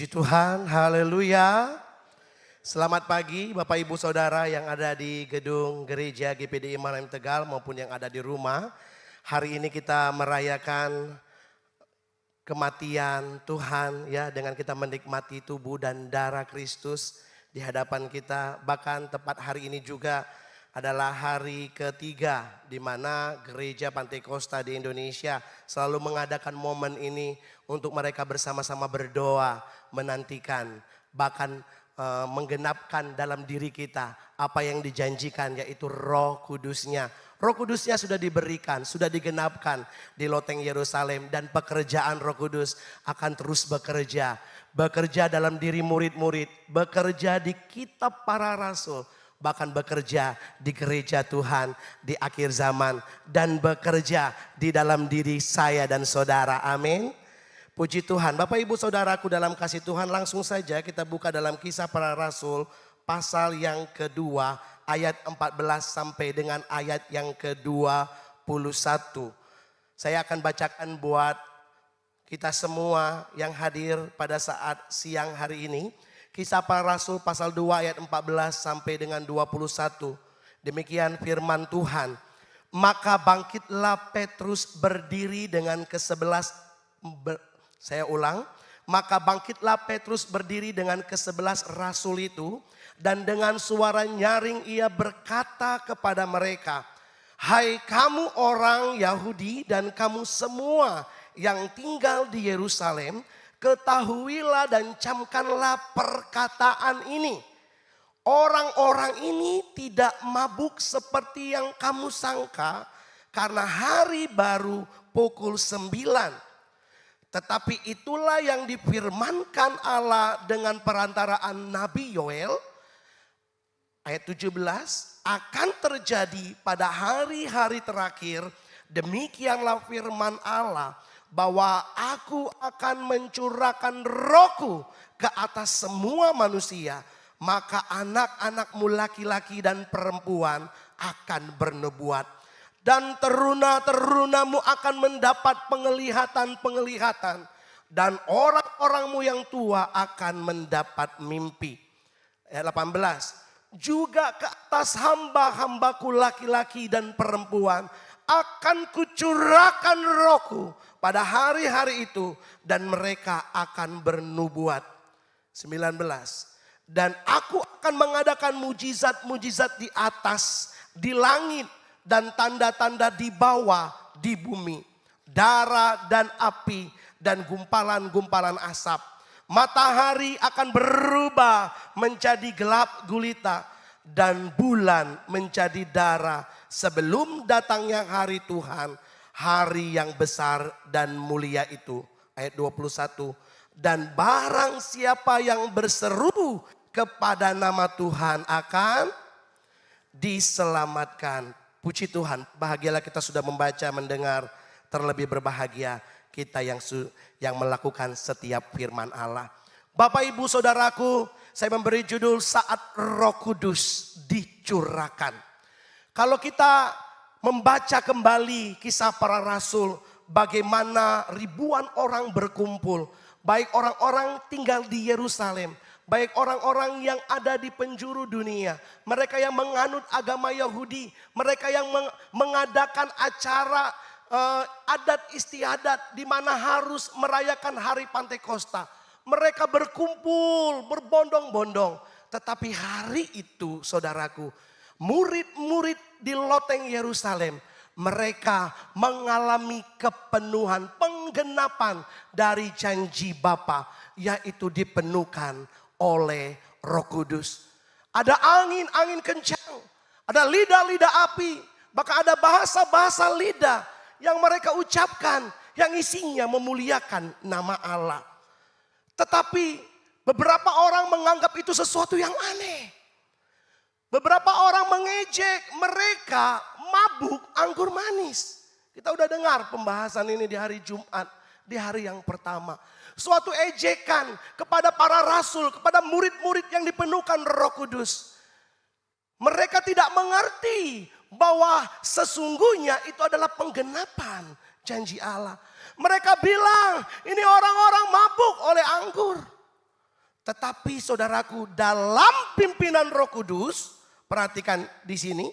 Puji Tuhan, haleluya. Selamat pagi Bapak Ibu Saudara yang ada di gedung gereja GPDI Manahem Tegal maupun yang ada di rumah. Hari ini kita merayakan kematian Tuhan ya, dengan kita menikmati tubuh dan darah Kristus di hadapan kita. Bahkan tepat hari ini juga adalah hari ketiga di mana gereja Pantai Kosta di Indonesia selalu mengadakan momen ini untuk mereka bersama-sama berdoa, menantikan, bahkan menggenapkan dalam diri kita apa yang dijanjikan, yaitu Roh Kudusnya. Roh Kudusnya sudah diberikan, sudah digenapkan di loteng Yerusalem, dan pekerjaan Roh Kudus akan terus bekerja. Bekerja dalam diri murid-murid, bekerja di kitab para rasul, bahkan bekerja di gereja Tuhan di akhir zaman, dan bekerja di dalam diri saya dan saudara. Amin. Puji Tuhan. Bapak Ibu Saudaraku dalam kasih Tuhan, langsung saja kita buka dalam Kisah Para Rasul pasal yang kedua ayat 14 sampai dengan ayat yang ke-21. Saya akan bacakan buat kita semua yang hadir pada saat siang hari ini. Kisah Para Rasul pasal 2 ayat 14 sampai dengan 21. Demikian firman Tuhan. Maka bangkitlah Petrus berdiri dengan Saya ulang, maka bangkitlah Petrus berdiri dengan ke-11 rasul itu, dan dengan suara nyaring ia berkata kepada mereka, "Hai kamu orang Yahudi dan kamu semua yang tinggal di Yerusalem, ketahuilah dan camkanlah perkataan ini. Orang-orang ini tidak mabuk seperti yang kamu sangka, karena hari baru pukul 9. Tetapi itulah yang difirmankan Allah dengan perantaraan Nabi Yoel." Ayat 17, "Akan terjadi pada hari-hari terakhir, demikianlah firman Allah, bahwa aku akan mencurahkan rohku ke atas semua manusia. Maka anak-anakmu laki-laki dan perempuan akan bernubuat. Dan teruna-terunamu akan mendapat penglihatan-penglihatan. Dan orang-orangmu yang tua akan mendapat mimpi." Ayat 18. "Juga ke atas hamba-hambaku laki-laki dan perempuan akan kucurahkan rohku pada hari-hari itu, dan mereka akan bernubuat." 19. "Dan aku akan mengadakan mujizat-mujizat di atas, di langit, dan tanda-tanda di bawah di bumi, darah dan api dan gumpalan-gumpalan asap. Matahari akan berubah menjadi gelap gulita, dan bulan menjadi darah, sebelum datangnya hari Tuhan, hari yang besar dan mulia itu." Ayat 21. "Dan barang siapa yang berseru kepada nama Tuhan akan diselamatkan." Puji Tuhan, bahagialah kita sudah membaca, mendengar, terlebih berbahagia kita yang melakukan setiap firman Allah. Bapak Ibu Saudaraku, saya memberi judul Saat Roh Kudus Dicurahkan. Kalau kita membaca kembali Kisah Para Rasul, bagaimana ribuan orang berkumpul, baik orang-orang tinggal di Yerusalem, baik orang-orang yang ada di penjuru dunia, mereka yang menganut agama Yahudi, mereka yang mengadakan acara adat istiadat di mana harus merayakan hari Pantai Kosta. Mereka berkumpul, berbondong-bondong. Tetapi hari itu, saudaraku, murid-murid di loteng Yerusalem, mereka mengalami kepenuhan, penggenapan dari janji Bapa, yaitu dipenuhkan oleh Roh Kudus. Ada angin kencang, ada lidah-lidah api, bahkan ada bahasa-bahasa lidah yang mereka ucapkan, yang isinya memuliakan nama Allah. Tetapi beberapa orang menganggap itu sesuatu yang aneh. Beberapa orang mengejek mereka mabuk anggur manis. Kita udah dengar pembahasan ini di hari Jumat, di hari yang pertama. Suatu ejekan kepada para rasul, kepada murid-murid yang dipenuhkan Roh Kudus. Mereka tidak mengerti bahwa sesungguhnya itu adalah penggenapan janji Allah. Mereka bilang ini orang-orang mabuk oleh anggur. Tetapi saudaraku, dalam pimpinan Roh Kudus, perhatikan di sini,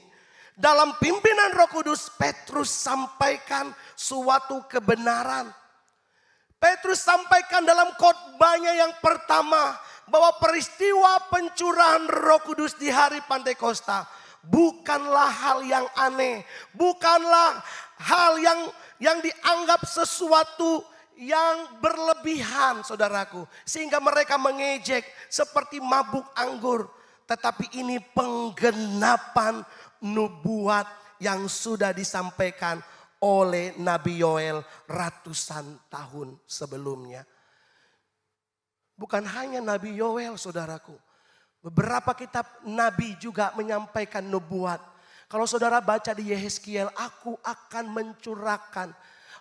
dalam pimpinan Roh Kudus Petrus sampaikan suatu kebenaran. Petrus sampaikan dalam khotbahnya yang pertama bahwa peristiwa pencurahan Roh Kudus di hari Pantekosta bukanlah hal yang aneh, bukanlah hal yang dianggap sesuatu yang berlebihan, saudaraku, sehingga mereka mengejek seperti mabuk anggur. Tetapi ini penggenapan nubuat yang sudah disampaikan oleh Nabi Yoel ratusan tahun sebelumnya. Bukan hanya Nabi Yoel, saudaraku, beberapa kitab Nabi juga menyampaikan nubuat. Kalau saudara baca di Yehezkiel, aku akan mencurahkan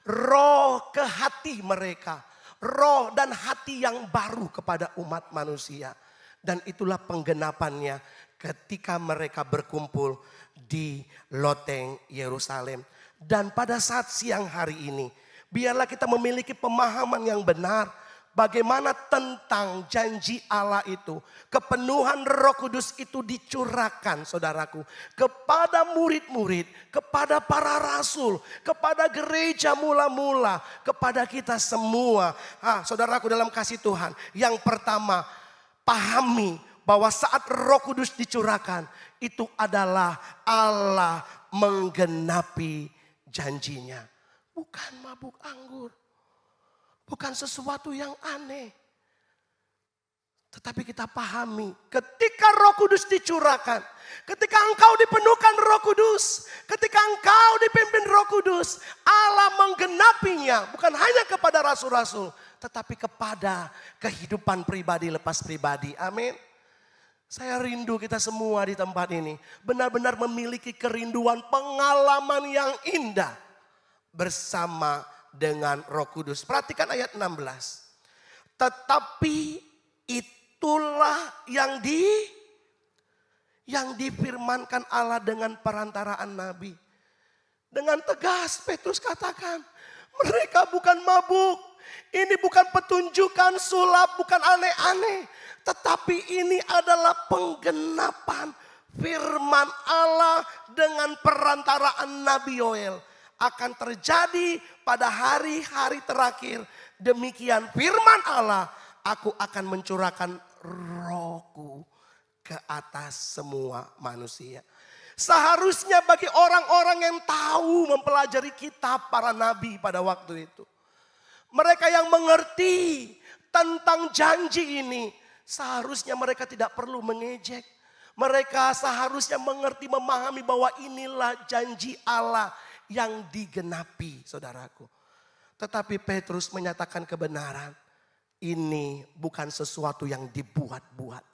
roh ke hati mereka. Roh dan hati yang baru kepada umat manusia. Dan itulah penggenapannya ketika mereka berkumpul di loteng Yerusalem. Dan pada saat siang hari ini, biarlah kita memiliki pemahaman yang benar. Bagaimana tentang janji Allah itu. Kepenuhan Roh Kudus itu dicurahkan, saudaraku, kepada murid-murid, kepada para rasul, kepada gereja mula-mula, kepada kita semua. Saudaraku dalam kasih Tuhan, yang pertama, pahami bahwa saat Roh Kudus dicurahkan, itu adalah Allah menggenapi janjinya. Bukan mabuk anggur. Bukan sesuatu yang aneh. Tetapi kita pahami ketika Roh Kudus dicurahkan. Ketika engkau dipenuhkan Roh Kudus. Ketika engkau dipimpin Roh Kudus. Allah menggenapinya. Bukan hanya kepada rasul-rasul. Tetapi kepada kehidupan pribadi lepas pribadi. Amin. Saya rindu kita semua di tempat ini. Benar-benar memiliki kerinduan pengalaman yang indah. Bersama dengan Roh Kudus. Perhatikan ayat 16. Tetapi itulah yang difirmankan Allah dengan perantaraan Nabi. Dengan tegas Petrus katakan, mereka bukan mabuk. Ini bukan petunjukan sulap, bukan aneh-aneh. Tetapi ini adalah penggenapan firman Allah dengan perantaraan Nabi Yoel. Akan terjadi pada hari-hari terakhir. Demikian firman Allah, aku akan mencurahkan rohku ke atas semua manusia. Seharusnya bagi orang-orang yang tahu mempelajari kitab para nabi pada waktu itu. Mereka yang mengerti tentang janji ini, seharusnya mereka tidak perlu mengejek. Mereka seharusnya mengerti, memahami bahwa inilah janji Allah yang digenapi, saudaraku. Tetapi Petrus menyatakan kebenaran. Ini bukan sesuatu yang dibuat-buat.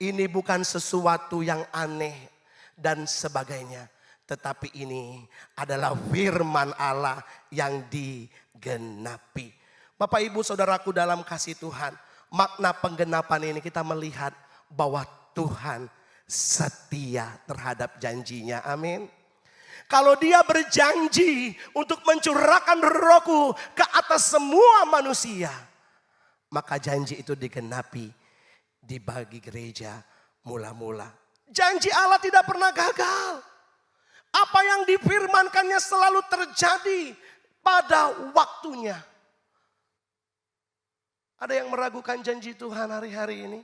Ini bukan sesuatu yang aneh dan sebagainya. Tetapi ini adalah firman Allah yang digenapi. Bapak ibu saudaraku dalam kasih Tuhan. Makna penggenapan ini kita melihat bahwa Tuhan setia terhadap janjinya. Amin. Kalau dia berjanji untuk mencurahkan rohku ke atas semua manusia. Maka janji itu digenapi di bagi gereja mula-mula. Janji Allah tidak pernah gagal. Apa yang difirmankannya selalu terjadi pada waktunya. Ada yang meragukan janji Tuhan hari-hari ini?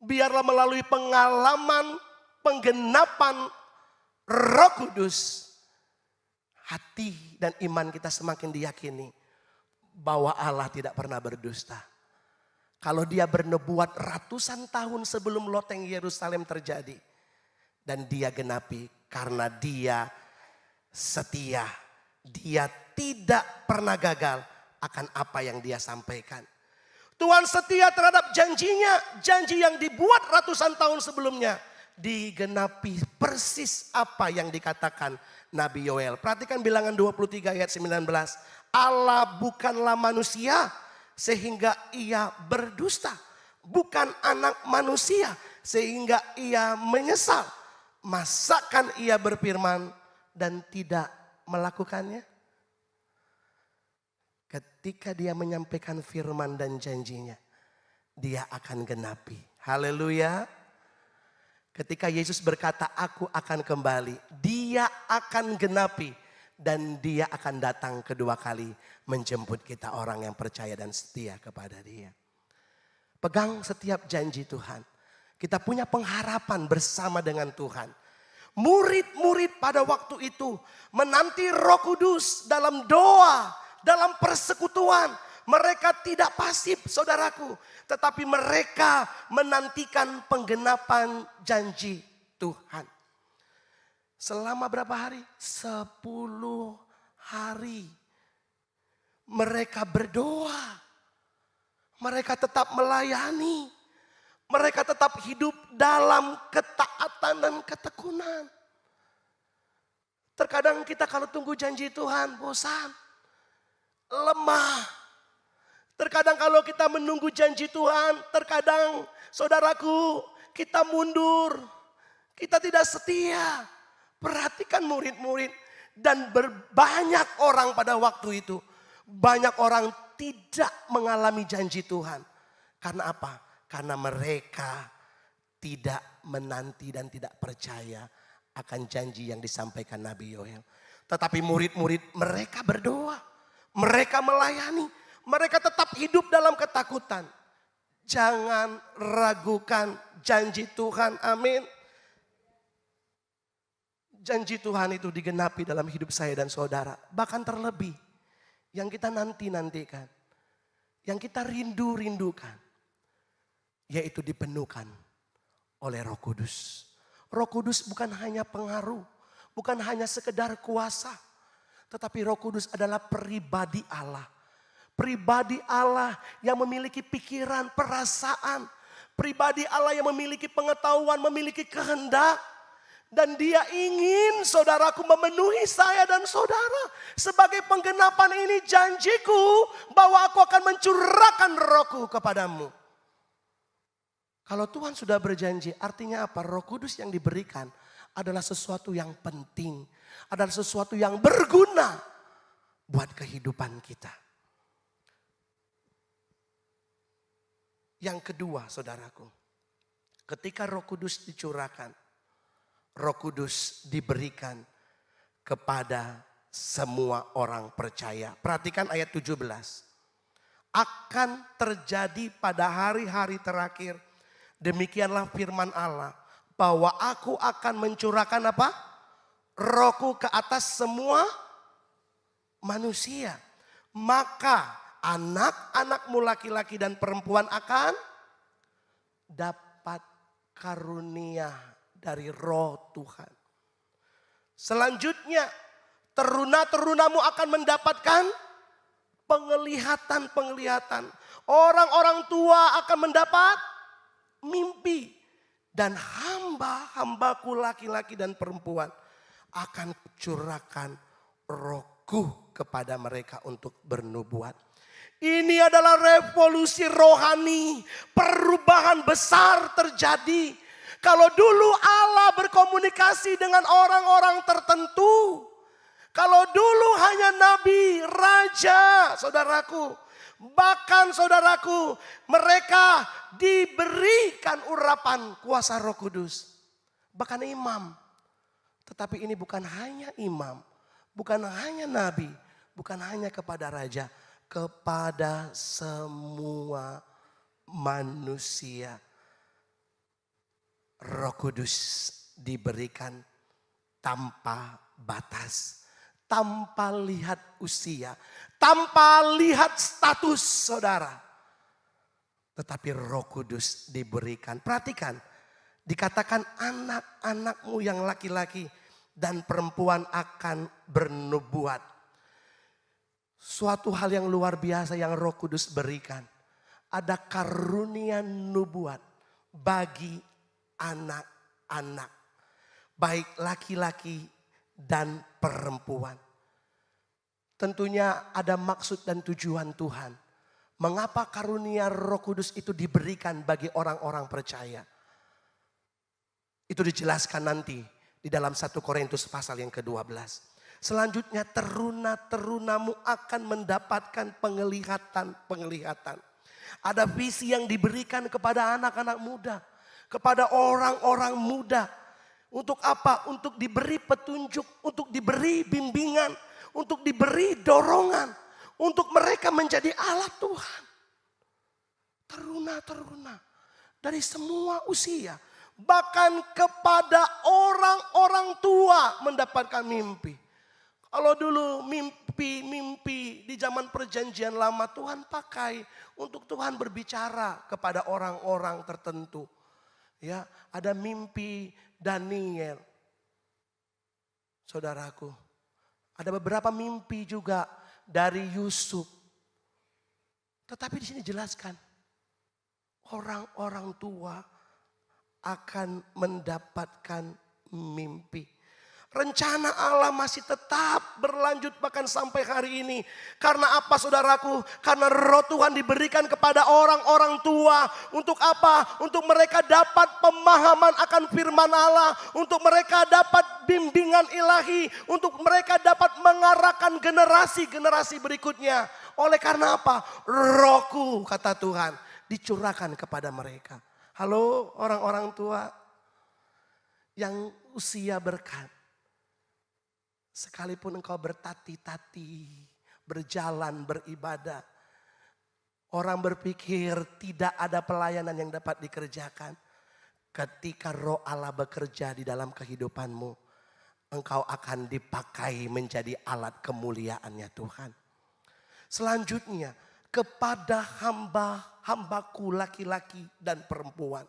Biarlah melalui pengalaman penggenapan Roh Kudus, hati dan iman kita semakin diyakini bahwa Allah tidak pernah berdusta. Kalau dia bernubuat ratusan tahun sebelum loteng Yerusalem terjadi, dan dia genapi karena dia setia. Dia tidak pernah gagal akan apa yang dia sampaikan. Tuhan setia terhadap janjinya, janji yang dibuat ratusan tahun sebelumnya. Digenapi persis apa yang dikatakan Nabi Yoel. Perhatikan bilangan 23 ayat 19. Allah bukanlah manusia sehingga ia berdusta. Bukan anak manusia sehingga ia menyesal. Masakan ia berfirman dan tidak melakukannya? ketika dia menyampaikan firman dan janjinya, dia akan genapi. Haleluya. Ketika Yesus berkata, aku akan kembali, dia akan genapi. Dan dia akan datang kedua kali menjemput kita orang yang percaya dan setia kepada dia. Pegang setiap janji Tuhan. Kita punya pengharapan bersama dengan Tuhan. Murid-murid pada waktu itu menanti Roh Kudus dalam doa, dalam persekutuan. Mereka tidak pasif, saudaraku. Tetapi mereka menantikan penggenapan janji Tuhan. Selama berapa hari? 10 hari. Mereka berdoa. Mereka tetap melayani. Mereka tetap hidup dalam ketaatan dan ketekunan. Terkadang kita kalau tunggu janji Tuhan bosan. Lemah. Terkadang kalau kita menunggu janji Tuhan, terkadang saudaraku kita mundur. Kita tidak setia. Perhatikan murid-murid dan banyak orang pada waktu itu. Banyak orang tidak mengalami janji Tuhan. Karena apa? Karena mereka tidak menanti dan tidak percaya akan janji yang disampaikan Nabi Yoel. Tetapi murid-murid mereka berdoa. Mereka melayani. Mereka tetap hidup dalam ketakutan. Jangan ragukan janji Tuhan. Amin. Janji Tuhan itu digenapi dalam hidup saya dan saudara. Bahkan terlebih yang kita nanti-nantikan. Yang kita rindu-rindukan. Yaitu dipenuhkan oleh Roh Kudus. Roh Kudus bukan hanya pengaruh. Bukan hanya sekedar kuasa. Tetapi Roh Kudus adalah pribadi Allah. Pribadi Allah yang memiliki pikiran, perasaan. Pribadi Allah yang memiliki pengetahuan, memiliki kehendak. Dan dia ingin saudaraku memenuhi saya dan saudara. Sebagai penggenapan ini janjiku bahwa aku akan mencurahkan Rohku kepadamu. Kalau Tuhan sudah berjanji artinya apa? Roh Kudus yang diberikan adalah sesuatu yang penting. Adalah sesuatu yang berguna buat kehidupan kita. Yang kedua saudaraku. Ketika Roh Kudus dicurahkan. Roh Kudus diberikan kepada semua orang percaya. Perhatikan ayat 17. Akan terjadi pada hari-hari terakhir. Demikianlah firman Allah. Bahwa aku akan mencurahkan apa? Rohku ke atas semua manusia. Maka anak-anakmu laki-laki dan perempuan akan dapat karunia dari Roh Tuhan. Selanjutnya, teruna-terunamu akan mendapatkan penglihatan-penglihatan. Orang-orang tua akan mendapat mimpi. Dan hamba-hambaku laki-laki dan perempuan akan curahkan Rohku kepada mereka untuk bernubuat. Ini adalah revolusi rohani. Perubahan besar terjadi. Kalau dulu Allah berkomunikasi dengan orang-orang tertentu. Kalau dulu hanya nabi, raja, saudaraku. Bahkan saudaraku, mereka diberikan urapan kuasa Roh Kudus. Bahkan imam. Tetapi ini bukan hanya imam. Bukan hanya nabi. Bukan hanya kepada raja. Kepada semua manusia. Roh Kudus diberikan tanpa batas, tanpa lihat usia, tanpa lihat status saudara. Tetapi Roh Kudus diberikan. Perhatikan, dikatakan anak-anakmu yang laki-laki dan perempuan akan bernubuat. Suatu hal yang luar biasa yang Roh Kudus berikan. Ada karunia nubuat bagi anak-anak, baik laki-laki dan perempuan. Tentunya ada maksud dan tujuan Tuhan. Mengapa karunia Roh Kudus itu diberikan bagi orang-orang percaya? Itu dijelaskan nanti di dalam 1 Korintus pasal yang ke-12. Selanjutnya teruna-terunamu akan mendapatkan penglihatan. Ada visi yang diberikan kepada anak-anak muda. Kepada orang-orang muda. Untuk apa? Untuk diberi petunjuk, untuk diberi bimbingan, untuk diberi dorongan. Untuk mereka menjadi alat Tuhan. Teruna-teruna dari semua usia. Bahkan kepada orang-orang tua mendapatkan mimpi. Kalau dulu mimpi di zaman perjanjian lama Tuhan pakai untuk Tuhan berbicara kepada orang-orang tertentu. Ya, ada mimpi Daniel. Saudaraku, ada beberapa mimpi juga dari Yusuf. Tetapi di sini jelaskan orang-orang tua akan mendapatkan mimpi. Rencana Allah masih tetap berlanjut bahkan sampai hari ini. Karena apa saudaraku? Karena roh Tuhan diberikan kepada orang-orang tua. Untuk apa? Untuk mereka dapat pemahaman akan firman Allah. Untuk mereka dapat bimbingan ilahi. Untuk mereka dapat mengarahkan generasi-generasi berikutnya. Oleh karena apa? Rohku, kata Tuhan, dicurahkan kepada mereka. Halo orang-orang tua yang usia berkat. Sekalipun engkau bertati-tati, berjalan, beribadah. Orang berpikir tidak ada pelayanan yang dapat dikerjakan. Ketika roh Allah bekerja di dalam kehidupanmu, engkau akan dipakai menjadi alat kemuliaannya Tuhan. Selanjutnya, kepada hamba-hambaku laki-laki dan perempuan.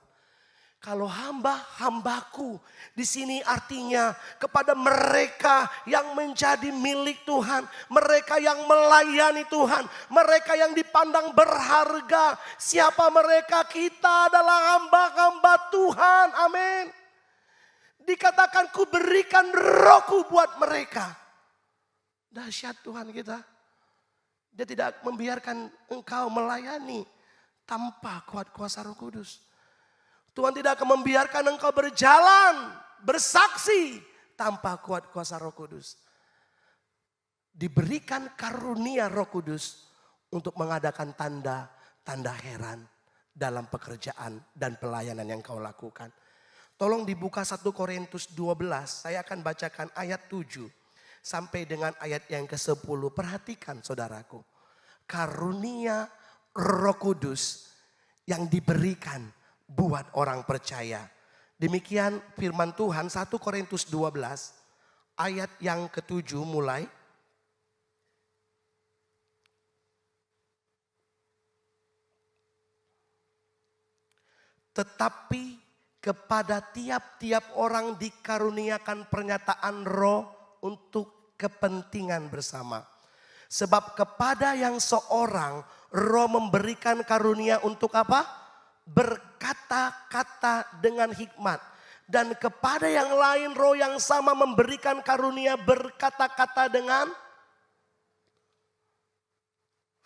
Kalau hamba-hambaku di sini artinya kepada mereka yang menjadi milik Tuhan, mereka yang melayani Tuhan, mereka yang dipandang berharga. Siapa mereka? Kita adalah hamba-hamba Tuhan. Amin. Dikatakan ku berikan rohku buat mereka. Dahsyat Tuhan kita. Dia tidak membiarkan engkau melayani tanpa kuat kuasa Roh Kudus. Tuhan tidak akan membiarkan engkau berjalan, bersaksi tanpa kuat kuasa Roh Kudus. Diberikan karunia Roh Kudus untuk mengadakan tanda-tanda heran dalam pekerjaan dan pelayanan yang kau lakukan. Tolong dibuka 1 Korintus 12, saya akan bacakan ayat 7 sampai dengan ayat yang ke-10. Perhatikan saudaraku, karunia Roh Kudus yang diberikan buat orang percaya. Demikian firman Tuhan 1 Korintus 12 ayat yang ke-7 mulai. Tetapi kepada tiap-tiap orang dikaruniakan pernyataan roh untuk kepentingan bersama. Sebab kepada yang seorang roh memberikan karunia untuk apa? Berkata-kata dengan hikmat. Dan kepada yang lain roh yang sama memberikan karunia berkata-kata dengan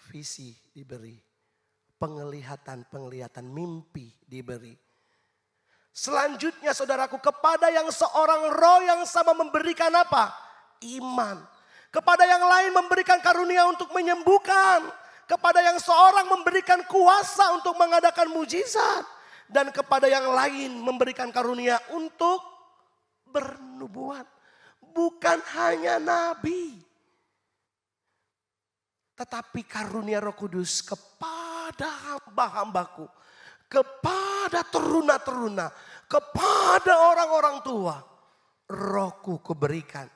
visi diberi. Penglihatan mimpi diberi. Selanjutnya saudaraku, kepada yang seorang roh yang sama memberikan apa? Iman. Kepada yang lain memberikan karunia untuk menyembuhkan. Kepada yang seorang memberikan kuasa untuk mengadakan mujizat. Dan kepada yang lain memberikan karunia untuk bernubuat. Bukan hanya nabi. Tetapi karunia Roh Kudus kepada hamba-hambaku. Kepada teruna-teruna. Kepada orang-orang tua. Rohku kuberikan.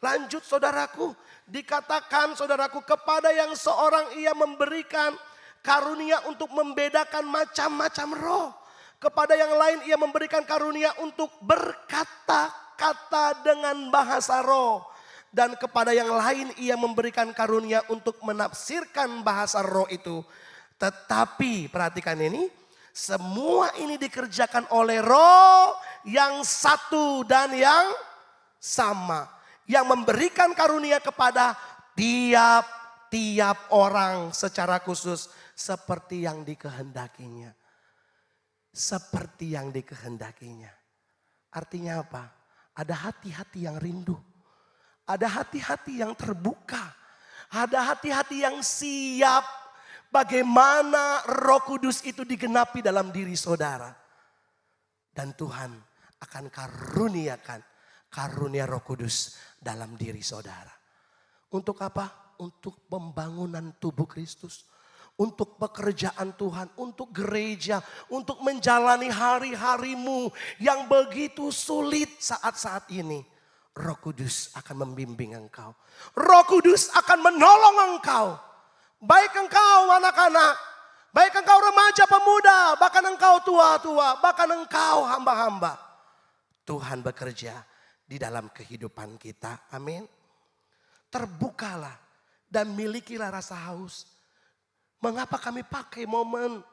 Lanjut saudaraku. Dikatakan saudaraku, kepada yang seorang ia memberikan karunia untuk membedakan macam-macam roh. Kepada yang lain ia memberikan karunia untuk berkata-kata dengan bahasa roh. Dan kepada yang lain ia memberikan karunia untuk menafsirkan bahasa roh itu. Tetapi perhatikan ini, semua ini dikerjakan oleh roh yang satu dan yang sama. Yang memberikan karunia kepada tiap-tiap orang secara khusus seperti yang dikehendakinya. Seperti yang dikehendakinya. Artinya apa? Ada hati-hati yang rindu. Ada hati-hati yang terbuka. Ada hati-hati yang siap. Bagaimana Roh Kudus itu digenapi dalam diri saudara. Dan Tuhan akan karuniakan karunia Roh Kudus dalam diri saudara. Untuk apa? Untuk pembangunan tubuh Kristus. Untuk pekerjaan Tuhan, untuk gereja, untuk menjalani hari-harimu yang begitu sulit saat-saat ini. Roh Kudus akan membimbing engkau. Roh Kudus akan menolong engkau. Baik engkau anak-anak, baik engkau remaja pemuda, bahkan engkau tua-tua, bahkan engkau hamba-hamba. Tuhan bekerja di dalam kehidupan kita. Amin. Terbukalah dan milikilah rasa haus. Mengapa kami pakai momen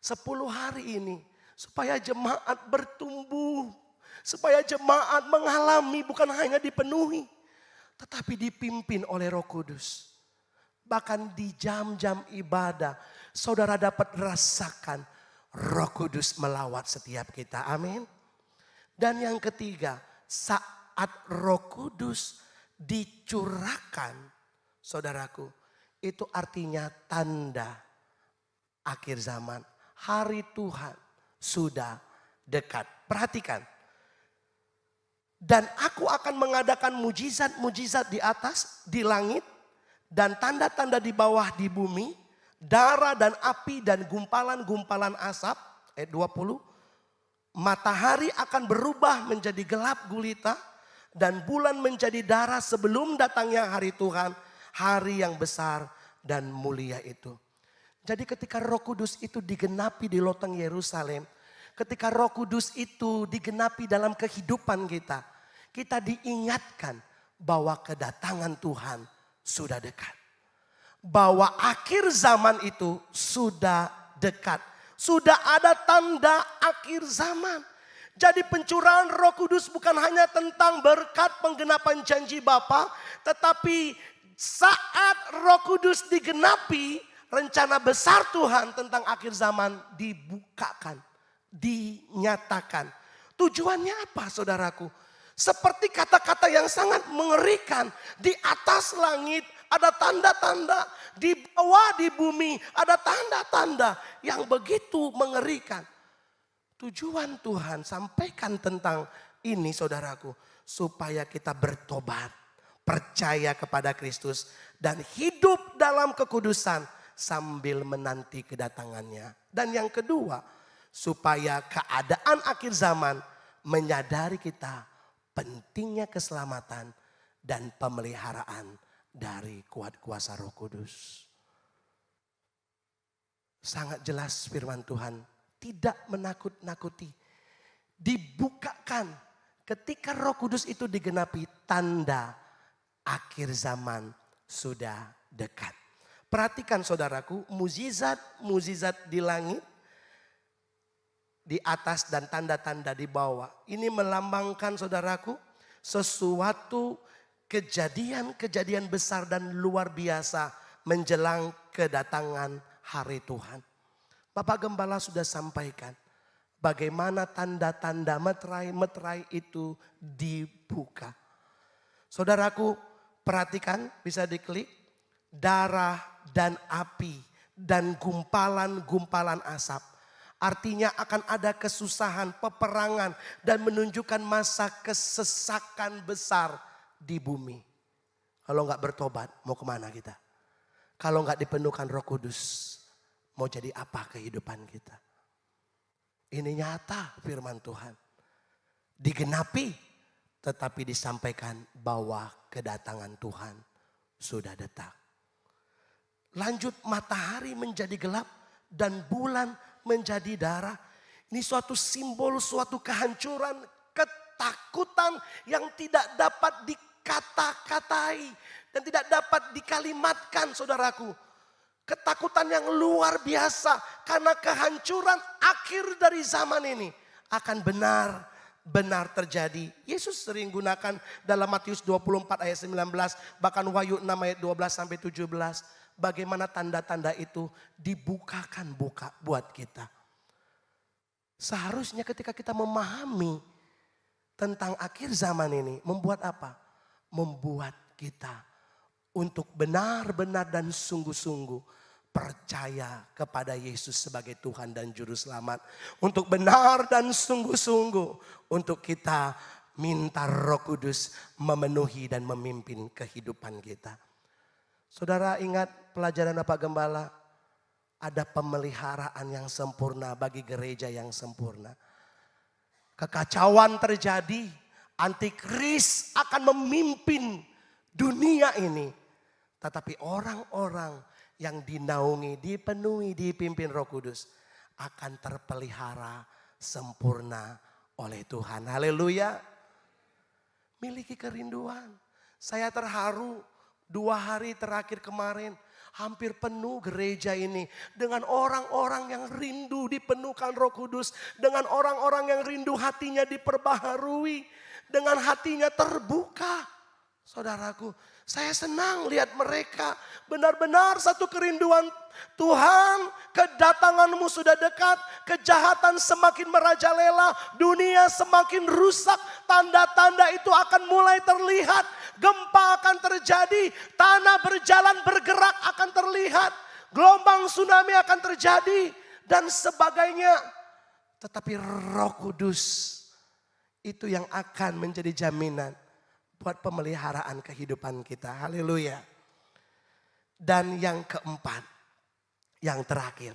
10 hari ini? Supaya jemaat bertumbuh. Supaya jemaat mengalami bukan hanya dipenuhi. Tetapi dipimpin oleh Roh Kudus. Bahkan di jam-jam ibadah. Saudara dapat rasakan Roh Kudus melawat setiap kita. Amin. Dan yang ketiga. Saat Roh Kudus dicurahkan. Saudaraku. Itu artinya tanda akhir zaman. Hari Tuhan sudah dekat. Perhatikan. Dan aku akan mengadakan mujizat-mujizat di atas, di langit. Dan tanda-tanda di bawah di bumi. Darah dan api dan gumpalan-gumpalan asap. Ayat 20. Matahari akan berubah menjadi gelap gulita. Dan bulan menjadi darah sebelum datangnya hari Tuhan. Hari yang besar dan mulia itu. Jadi ketika Roh Kudus itu digenapi di loteng Yerusalem. Ketika Roh Kudus itu digenapi dalam kehidupan kita. Kita diingatkan bahwa kedatangan Tuhan sudah dekat. Bahwa akhir zaman itu sudah dekat. Sudah ada tanda akhir zaman. Jadi pencurahan Roh Kudus bukan hanya tentang berkat penggenapan janji Bapa. Tetapi saat Roh Kudus digenapi, rencana besar Tuhan tentang akhir zaman dibukakan, dinyatakan. Tujuannya apa saudaraku? Seperti kata-kata yang sangat mengerikan. Di atas langit ada tanda-tanda, di bawah di bumi ada tanda-tanda yang begitu mengerikan. Tujuan Tuhan sampaikan tentang ini saudaraku, supaya kita bertobat. Percaya kepada Kristus dan hidup dalam kekudusan sambil menanti kedatangannya. Dan yang kedua, supaya keadaan akhir zaman menyadari kita pentingnya keselamatan dan pemeliharaan dari kuat kuasa Roh Kudus. Sangat jelas firman Tuhan, tidak menakut-nakuti. Dibukakan ketika Roh Kudus itu digenapi, tanda akhir zaman sudah dekat. Perhatikan saudaraku, mujizat di langit, di atas dan tanda-tanda di bawah. Ini melambangkan saudaraku sesuatu kejadian-kejadian besar dan luar biasa menjelang kedatangan hari Tuhan. Bapak Gembala sudah sampaikan bagaimana tanda-tanda meterai itu dibuka. Saudaraku, perhatikan, bisa diklik, darah dan api dan gumpalan-gumpalan asap. Artinya akan ada kesusahan, peperangan dan menunjukkan masa kesesakan besar di bumi. Kalau nggak bertobat, mau kemana kita? Kalau nggak dipenuhkan Roh Kudus, mau jadi apa kehidupan kita? Ini nyata firman Tuhan. Digenapi. Tetapi disampaikan bahwa kedatangan Tuhan sudah dekat. Lanjut, matahari menjadi gelap dan bulan menjadi darah. Ini suatu simbol, suatu kehancuran, ketakutan yang tidak dapat dikata-katai. Dan tidak dapat dikalimatkan saudaraku. Ketakutan yang luar biasa karena kehancuran akhir dari zaman ini akan benar terjadi. Yesus sering gunakan dalam Matius 24 ayat 19. Bahkan Wahyu 6 ayat 12 sampai 17. Bagaimana tanda-tanda itu dibukakan buat kita. Seharusnya ketika kita memahami tentang akhir zaman ini. Membuat apa? membuat kita untuk benar-benar dan sungguh-sungguh percaya kepada Yesus sebagai Tuhan dan Juru Selamat. Untuk benar dan sungguh-sungguh untuk kita minta Roh Kudus memenuhi dan memimpin kehidupan kita. Saudara ingat pelajaran Bapak Gembala? Ada pemeliharaan yang sempurna bagi gereja yang sempurna. Kekacauan terjadi, antikris akan memimpin dunia ini. Tetapi orang-orang yang dinaungi, dipenuhi, dipimpin Roh Kudus akan terpelihara sempurna oleh Tuhan. Haleluya. Miliki kerinduan. Saya terharu 2 hari terakhir kemarin hampir penuh gereja ini dengan orang-orang yang rindu dipenuhkan Roh Kudus, dengan orang-orang yang rindu hatinya diperbaharui, dengan hatinya terbuka. Saudaraku, saya senang lihat mereka benar-benar satu kerinduan. Tuhan, kedatanganmu sudah dekat, kejahatan semakin merajalela, dunia semakin rusak, tanda-tanda itu akan mulai terlihat, gempa akan terjadi, tanah berjalan bergerak akan terlihat, gelombang tsunami akan terjadi dan sebagainya. Tetapi Roh Kudus itu yang akan menjadi jaminan buat pemeliharaan kehidupan kita. Haleluya. Dan yang keempat, yang terakhir.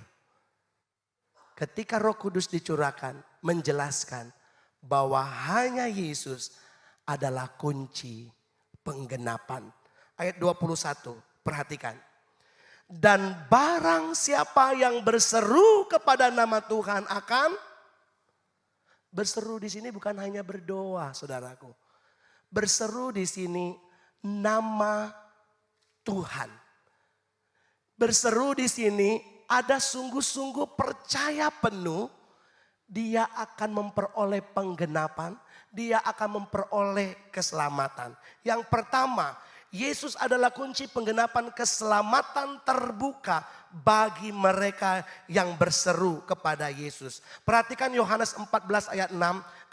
Ketika Roh Kudus dicurahkan, menjelaskan bahwa hanya Yesus adalah kunci penggenapan. Ayat 21, perhatikan. Dan barang siapa yang berseru kepada nama Tuhan akan berseru di sini bukan hanya berdoa, saudaraku. Berseru di sini nama Tuhan. Berseru di sini ada sungguh-sungguh percaya penuh dia akan memperoleh penggenapan, dia akan memperoleh keselamatan. Yang pertama, Yesus adalah kunci penggenapan keselamatan terbuka bagi mereka yang berseru kepada Yesus. Perhatikan Yohanes 14 ayat 6.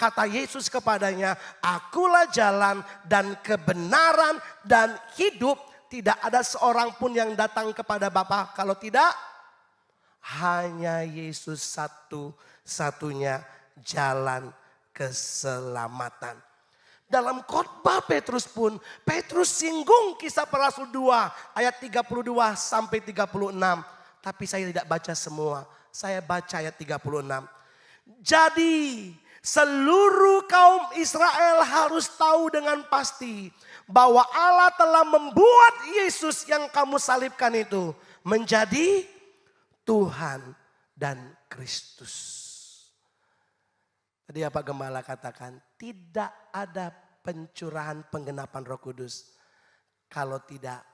Kata Yesus kepadanya, akulah jalan dan kebenaran dan hidup. Tidak ada seorang pun yang datang kepada Bapa kalau tidak hanya Yesus satu-satunya jalan keselamatan. Dalam khotbah Petrus pun, Petrus singgung kisah para rasul 2 ayat 32 sampai 36. Tapi saya tidak baca semua, saya baca ayat 36. Jadi seluruh kaum Israel harus tahu dengan pasti bahwa Allah telah membuat Yesus yang kamu salibkan itu menjadi Tuhan dan Kristus. Tadi Pak Gembala katakan tidak ada pencurahan penggenapan Roh Kudus kalau tidak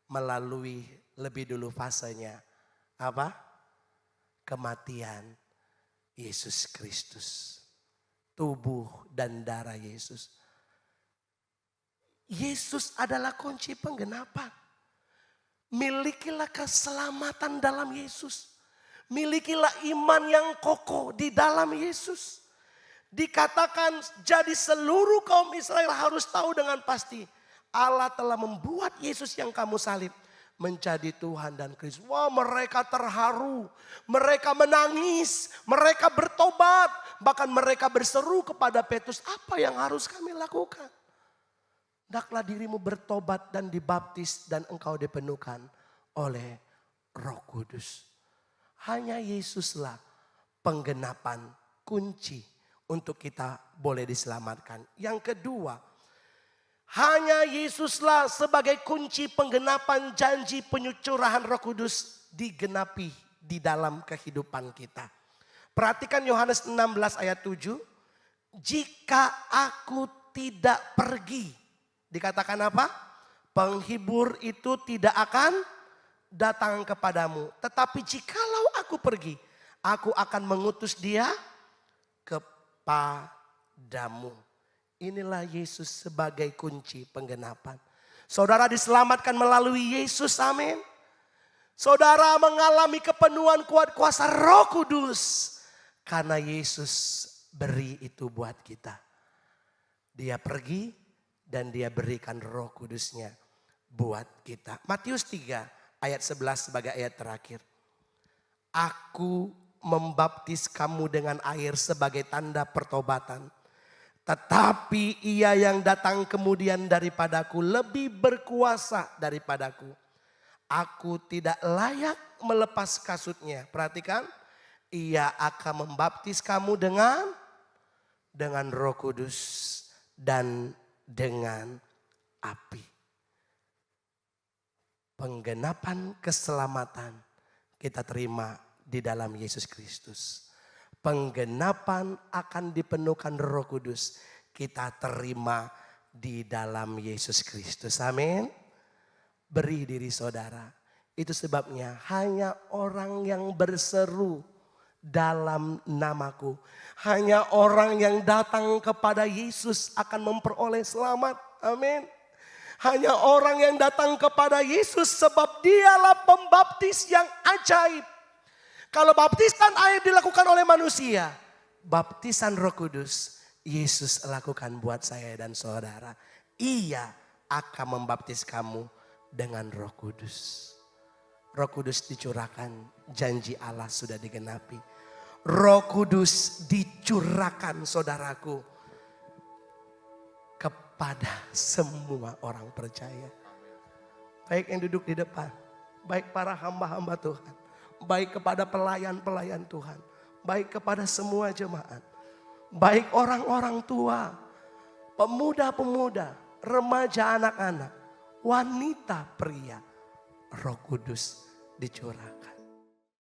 melalui lebih dulu fasenya apa? Kematian Yesus Kristus. Tubuh dan darah Yesus. Yesus adalah kunci penggenapan. Milikilah keselamatan dalam Yesus. Milikilah iman yang kokoh di dalam Yesus. Dikatakan jadi seluruh kaum Israel harus tahu dengan pasti. Allah telah membuat Yesus yang kamu salib menjadi Tuhan dan Kristus. Wah, mereka terharu. Mereka menangis. Mereka bertobat. Bahkan mereka berseru kepada Petrus, apa yang harus kami lakukan? Hendaklah dirimu bertobat dan dibaptis dan engkau dipenuhkan oleh Roh Kudus. Hanya Yesuslah penggenapan kunci untuk kita boleh diselamatkan. Yang kedua, hanya Yesuslah sebagai kunci penggenapan janji penyucurahan Roh Kudus digenapi di dalam kehidupan kita. Perhatikan Yohanes 16 ayat 7. Jika aku tidak pergi, dikatakan apa? Penghibur itu tidak akan datang kepadamu. Tetapi jikalau aku pergi, aku akan mengutus dia kepadamu. Inilah Yesus sebagai kunci penggenapan. Saudara diselamatkan melalui Yesus, amin. Saudara mengalami kepenuhan kuat kuasa Roh Kudus. Karena Yesus beri itu buat kita. Dia pergi dan dia berikan Roh Kudusnya buat kita. Matius 3 ayat 11 sebagai ayat terakhir. Aku membaptis kamu dengan air sebagai tanda pertobatan. Tetapi ia yang datang kemudian daripadaku lebih berkuasa daripadaku. Aku tidak layak melepas kasutnya. Perhatikan, ia akan membaptis kamu dengan Roh Kudus dan dengan api. Penggenapan keselamatan kita terima di dalam Yesus Kristus. Penggenapan akan dipenuhkan Roh Kudus kita terima di dalam Yesus Kristus. Amin. Beri diri saudara. Itu sebabnya hanya orang yang berseru dalam namaku, hanya orang yang datang kepada Yesus akan memperoleh selamat. Amin. Hanya orang yang datang kepada Yesus sebab dialah pembaptis yang ajaib. Kalau baptisan air dilakukan oleh manusia, baptisan Roh Kudus Yesus lakukan buat saya dan saudara. Ia akan membaptis kamu dengan Roh Kudus. Roh Kudus dicurahkan, janji Allah sudah digenapi. Roh Kudus dicurahkan saudaraku kepada semua orang percaya. Baik yang duduk di depan, baik para hamba-hamba Tuhan, baik kepada pelayan-pelayan Tuhan, baik kepada semua jemaat, baik orang-orang tua, pemuda-pemuda, remaja, anak-anak, wanita, pria. Roh Kudus dicurahkan.